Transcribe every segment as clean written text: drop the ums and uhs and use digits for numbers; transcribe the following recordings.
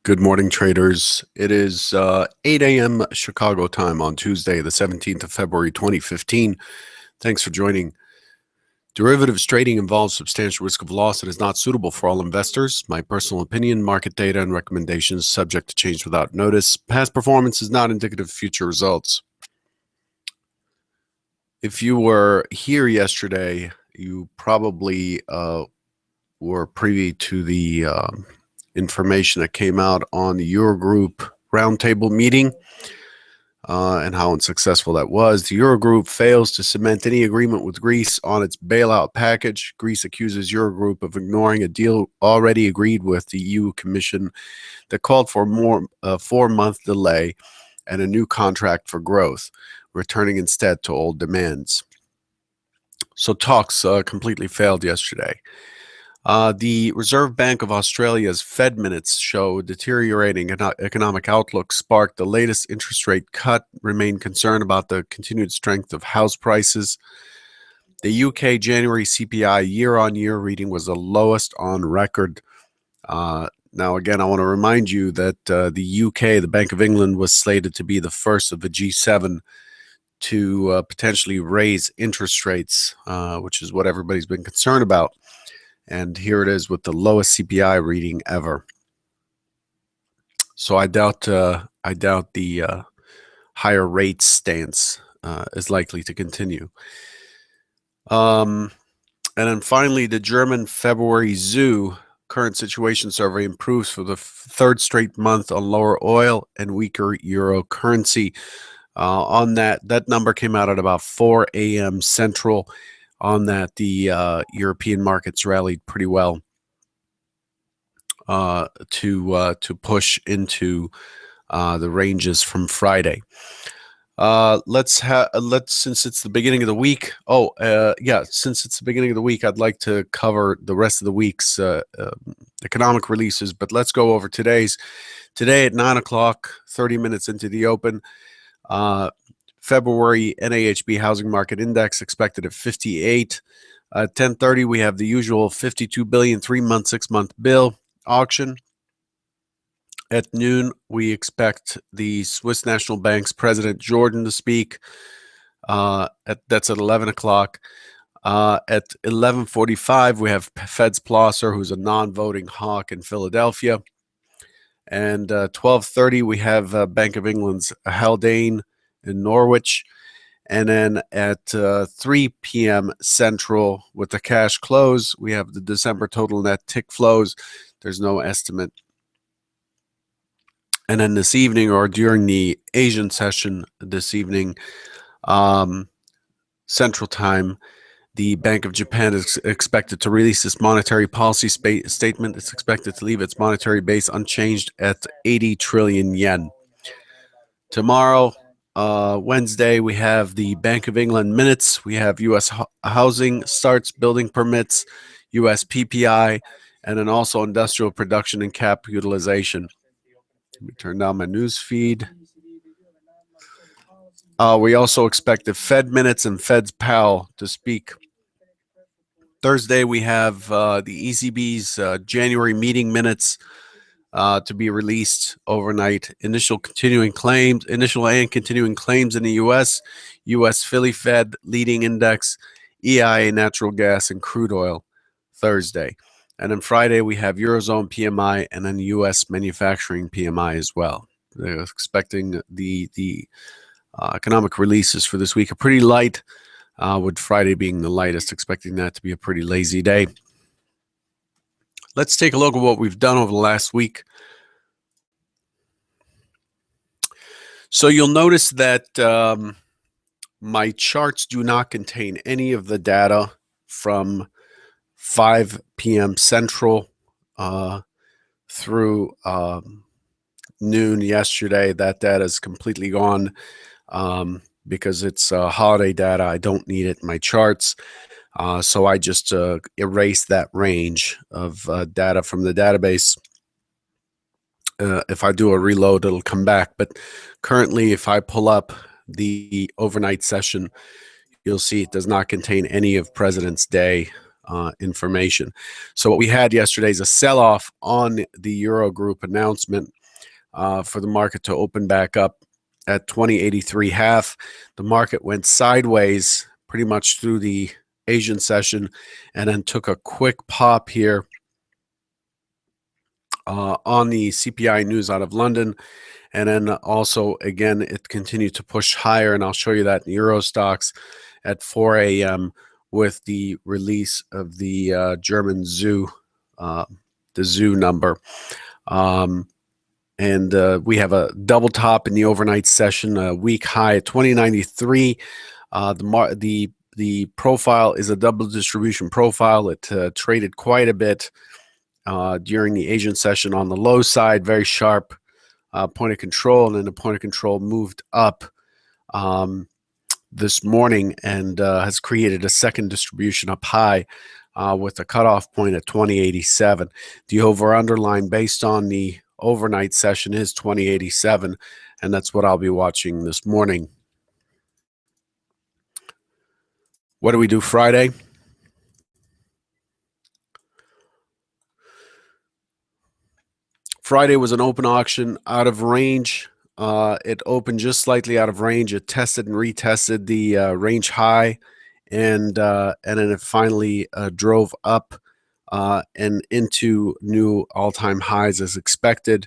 Good morning, traders. It is 8 a.m. Chicago time on Tuesday, the 17th of February, 2015. Thanks for joining. Derivatives trading involves substantial risk of loss and is not suitable for all investors. My personal opinion, market data, and recommendations subject to change without notice. Past performance is not indicative of future results. If you were here yesterday, you probably were privy to the information that came out on the Eurogroup roundtable meeting and how unsuccessful that was. The Eurogroup fails to cement any agreement with Greece on its bailout package. Greece accuses Eurogroup of ignoring a deal already agreed with the EU Commission that called for a 4-month delay and a new contract for growth, returning instead to old demands. So talks completely failed yesterday. The Reserve Bank of Australia's Fed minutes show deteriorating economic outlook sparked the latest interest rate cut, remain concerned about the continued strength of house prices. The UK January CPI year-on-year reading was the lowest on record. Now, again, I want to remind you that the UK, the Bank of England, was slated to be the first of the G7 to potentially raise interest rates, which is what everybody's been concerned about. And here it is with the lowest CPI reading ever. So I doubt the higher rate stance is likely to continue. And then finally, the German February ZOO current situation survey improves for the third straight month on lower oil and weaker euro currency. On that number came out at about 4 a.m. Central. On that, the European markets rallied pretty well to push into the ranges from Friday. Since it's the beginning of the week. Since it's the beginning of the week, I'd like to cover the rest of the week's economic releases. But let's go over today's. Today at 9 o'clock, 30 minutes into the open. February NAHB Housing Market Index expected at 58. At 10:30, we have the usual 52 billion 3-month, 6-month bill auction. At noon, we expect the Swiss National Bank's President Jordan to speak. That's at 11 o'clock. At 11:45, we have Fed's Plosser, who's a non-voting hawk in Philadelphia. And 12:30, we have Bank of England's Haldane in Norwich. And then at 3 p.m. Central with the cash close, we have the December total net tick flows. There's no estimate. And then this evening, or during the Asian session this evening, Central Time, the Bank of Japan is expected to release its monetary policy statement. It's expected to leave its monetary base unchanged at 80 trillion yen. Tomorrow, Wednesday, we have the Bank of England minutes. We have U.S. housing starts, building permits, U.S. PPI, and then also industrial production and cap utilization. Let me turn down my news feed. We also expect the Fed minutes and Fed's Powell to speak. Thursday, we have the ECB's January meeting minutes to be released overnight. Initial and continuing claims in the U.S. Philly Fed leading index, EIA natural gas and crude oil Thursday. And then Friday, we have Eurozone PMI and then U.S. manufacturing PMI as well. They're expecting the economic releases for this week are pretty light, with Friday being the lightest, expecting that to be a pretty lazy day. Let's take a look at what we've done over the last week. So you'll notice that my charts do not contain any of the data from 5 p.m. Central through noon yesterday. That data is completely gone because it's holiday data. I don't need it in my charts. So I just erased that range of data from the database. If I do a reload, it'll come back. But currently, if I pull up the overnight session, you'll see it does not contain any of President's Day information. So what we had yesterday is a sell-off on the Eurogroup announcement for the market to open back up at 2083.5. The market went sideways pretty much through the Asian session and then took a quick pop here on the CPI news out of London. And then also, again, it continued to push higher, and I'll show you that in Euro stocks at 4 a.m. with the release of the German ZU, the ZU number. And we have a double top in the overnight session, a week high at 2093. The profile is a double distribution profile. It traded quite a bit during the Asian session on the low side, very sharp point of control, and then the point of control moved up this morning and has created a second distribution up high with a cutoff point at 2087. The over underline based on the overnight session is 2087, and that's what I'll be watching this morning. What do we do Friday? Friday was an open auction out of range. It opened just slightly out of range. It tested and retested the range high, and then it finally drove up and into new all-time highs as expected.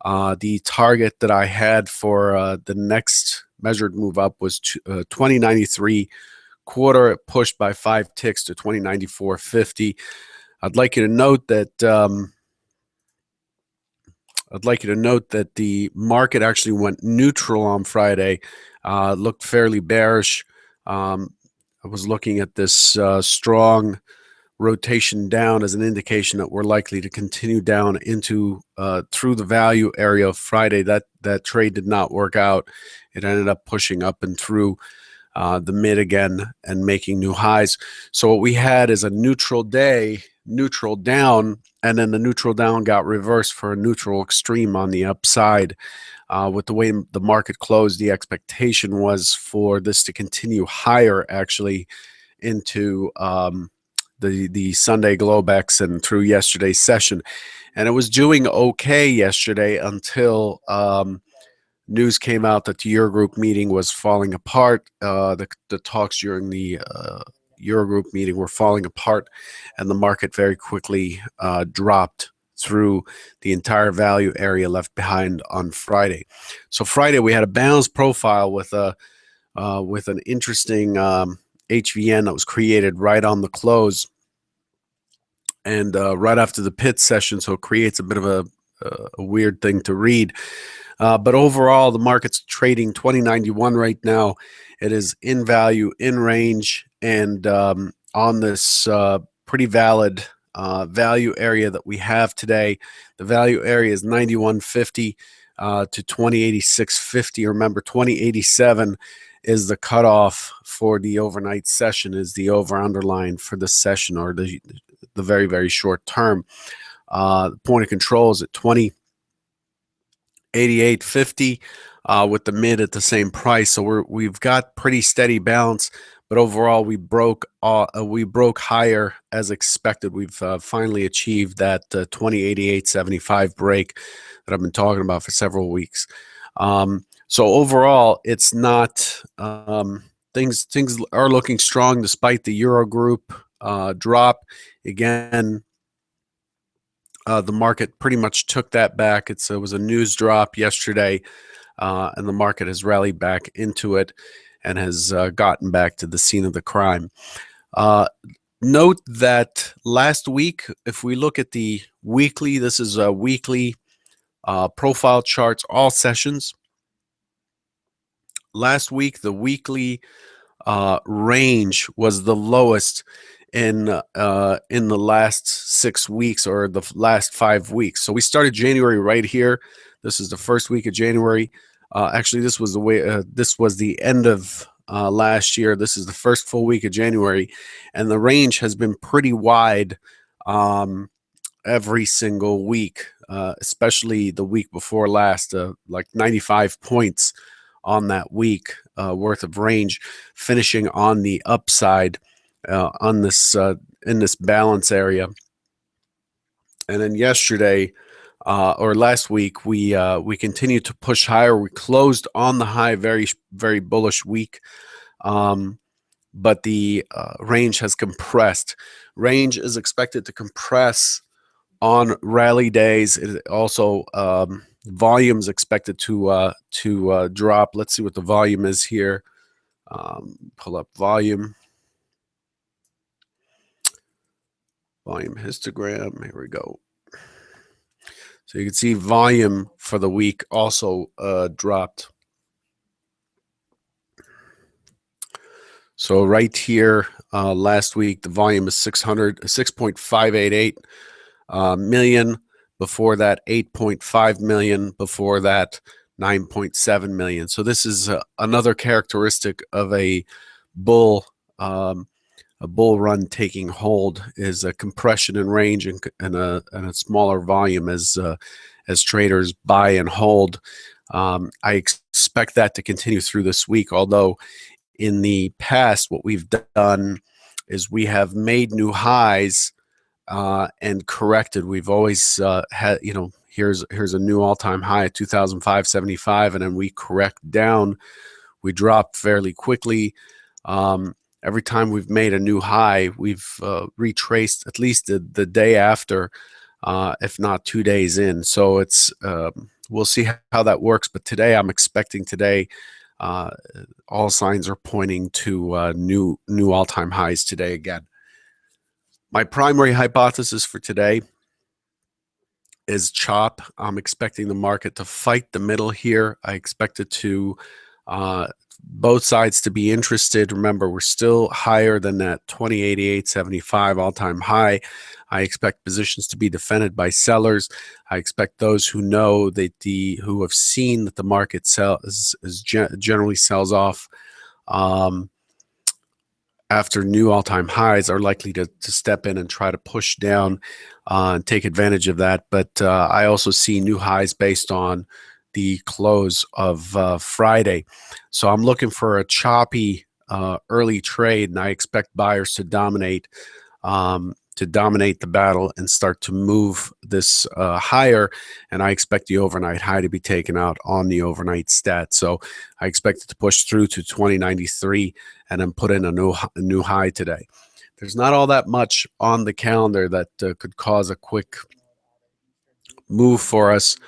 The target that I had for the next measured move up was 2093 quarter. It pushed by 5 ticks to 2094.50. I'd like you to note that the market actually went neutral on Friday. Looked fairly bearish. I was looking at this strong rotation down as an indication that we're likely to continue down into through the value area of Friday. That trade did not work out. It ended up pushing up and through the mid again and making new highs. So what we had is a neutral day, neutral down, and then the neutral down got reversed for a neutral extreme on the upside. With the way the market closed, the expectation was for this to continue higher actually into the Sunday Globex and through yesterday's session. And it was doing okay yesterday until news came out that the Eurogroup meeting was falling apart. The talks during the Eurogroup meeting were falling apart, and the market very quickly dropped through the entire value area left behind on Friday. So Friday we had a balanced profile with an interesting HVN that was created right on the close and right after the pit session, so it creates a bit of a weird thing to read. But overall, the market's trading 2091 right now. It is in value, in range, and on this pretty valid value area that we have today. The value area is 91.50 to 2086.50. Remember, 2087 is the cutoff for the overnight session, is the over underline for the session or the very, very short term. The point of control is at 2088.50 with the mid at the same price. So we've got pretty steady balance, but overall we broke higher as expected. We've finally achieved that 2088.75 break that I've been talking about for several weeks. So overall, it's not things are looking strong despite the Eurogroup drop. Again, the market pretty much took that back. It was a news drop yesterday, and the market has rallied back into it and has gotten back to the scene of the crime. Note that last week, if we look at the weekly, this is a weekly profile charts, all sessions. Last week, the weekly range was the lowest in the last 6 weeks or the last 5 weeks. So we started January right here. This is the first week of January. Actually, this was the end of last year. This is the first full week of January, and the range has been pretty wide every single week, especially the week before last, like 95 points on that week worth of range, finishing on the upside on this in this balance area. And then yesterday, or last week, we continued to push higher. We closed on the high, very bullish week, but the range has compressed. Range is expected to compress on rally days. It also volume is expected to drop. Let's see what the volume is here. Pull up volume histogram. Here we go. So you can see volume for the week also dropped. So right here, last week, the volume is 6.588 million. Before that, 8.5 million. Before that, 9.7 million. So this is another characteristic of a bull run taking hold, is a compression in range and a smaller volume as traders buy and hold. I expect that to continue through this week, although in the past what we've done is we have made new highs and corrected. We've always had, here's a new all-time high at 2,575, and then we correct down. We drop fairly quickly. Every time we've made a new high, we've retraced at least the day after, if not 2 days in. So it's we'll see how that works. But today, I'm expecting all signs are pointing to new all-time highs today again. My primary hypothesis for today is chop. I'm expecting the market to fight the middle here. I expect it to both sides to be interested. Remember, we're still higher than that 2088.75 all-time high. I expect positions to be defended by sellers. I expect those who know that who have seen that the market generally sells off after new all-time highs are likely to step in and try to push down and take advantage of that. But I also see new highs based on the close of Friday. So I'm looking for a choppy early trade, and I expect buyers to dominate the battle and start to move this higher. And I expect the overnight high to be taken out on the overnight stat. So I expect it to push through to 2093 and then put in a new high today. There's not all that much on the calendar that could cause a quick move for us.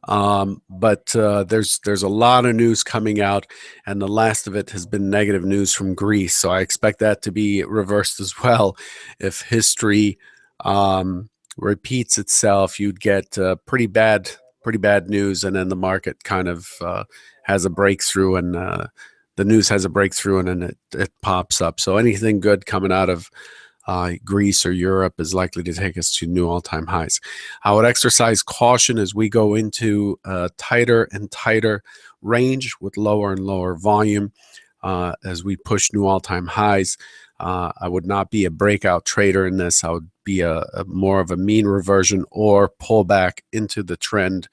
But there's a lot of news coming out, and the last of it has been negative news from Greece. So I expect that to be reversed as well. If history repeats itself, you'd get pretty bad news, and then the market kind of has a breakthrough, and the news has a breakthrough, and then it pops up. So anything good coming out of Greece or Europe is likely to take us to new all-time highs. I would exercise caution as we go into tighter and tighter range with lower and lower volume as we push new all-time highs. I would not be a breakout trader in this. I would be a more of a mean reversion or pull back into the trend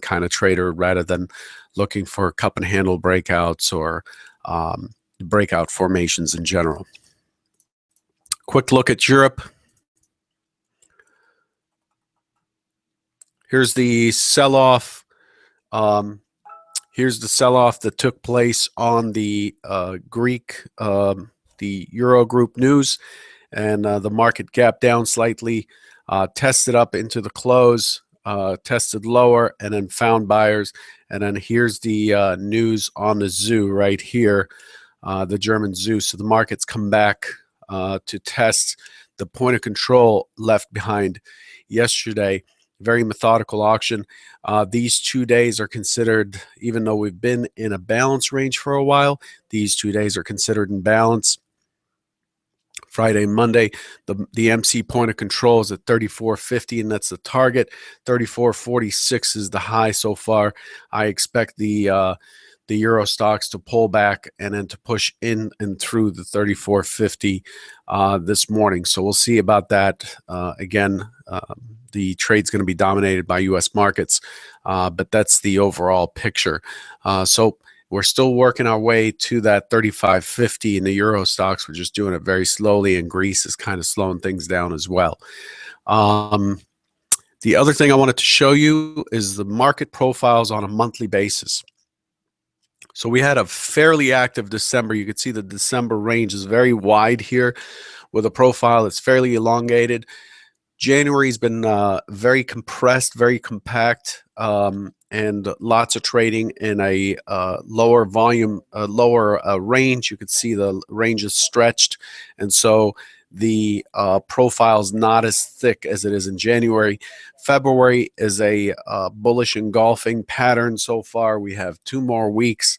kind of trader, rather than looking for cup and handle breakouts or breakout formations in general. Quick look at Europe. Here's the sell-off. Here's the sell-off that took place on the Greek, the Eurogroup news, and the market gap down slightly, tested up into the close, tested lower, and then found buyers. And then here's the news on the ZOO right here. The German ZOO. So the market's come back to test the point of control left behind yesterday. Very methodical auction. These 2 days are considered, even though we've been in a balance range for a while, these 2 days are considered in balance. Friday and Monday, the MC point of control is at 34.50, and that's the target. 34.46 is the high so far. I expect the Euro stocks to pull back and then to push in and through the 34.50 this morning. So we'll see about that. Again, the trade's going to be dominated by U.S. markets, but that's the overall picture. So we're still working our way to that 35.50 in the Euro stocks. We're just doing it very slowly, and Greece is kind of slowing things down as well. The other thing I wanted to show you is the market profiles on a monthly basis. So we had a fairly active December. You can see the December range is very wide here with a profile that's fairly elongated. January's been very compressed, very compact, and lots of trading in a lower volume, lower range. You can see the range is stretched, and so the profile's not as thick as it is in January. February is a bullish engulfing pattern so far. We have 2 more weeks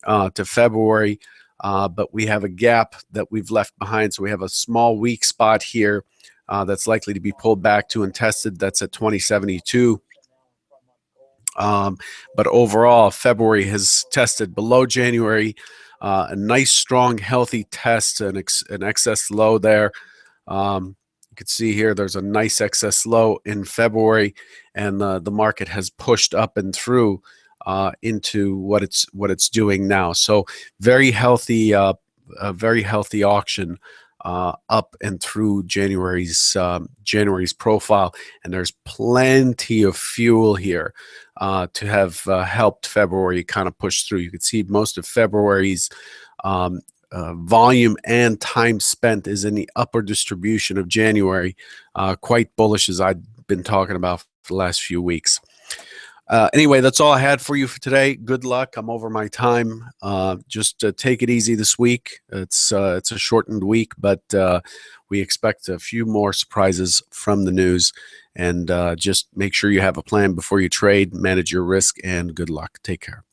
to February, but we have a gap that we've left behind. So we have a small weak spot here that's likely to be pulled back to and tested. That's at 2072. But overall, February has tested below January. A nice, strong, healthy test, an excess low there. You can see here there's a nice excess low in February, and the market has pushed up and through into what it's doing now. So very healthy, a very healthy auction up and through January's profile, and there's plenty of fuel here to have helped February kind of push through. You can see most of February's volume and time spent is in the upper distribution of January. Quite bullish, as I've been talking about for the last few weeks. Anyway, that's all I had for you for today. Good luck. I'm over my time. Just take it easy this week. It's a shortened week, but we expect a few more surprises from the news. And just make sure you have a plan before you trade, manage your risk, and good luck. Take care.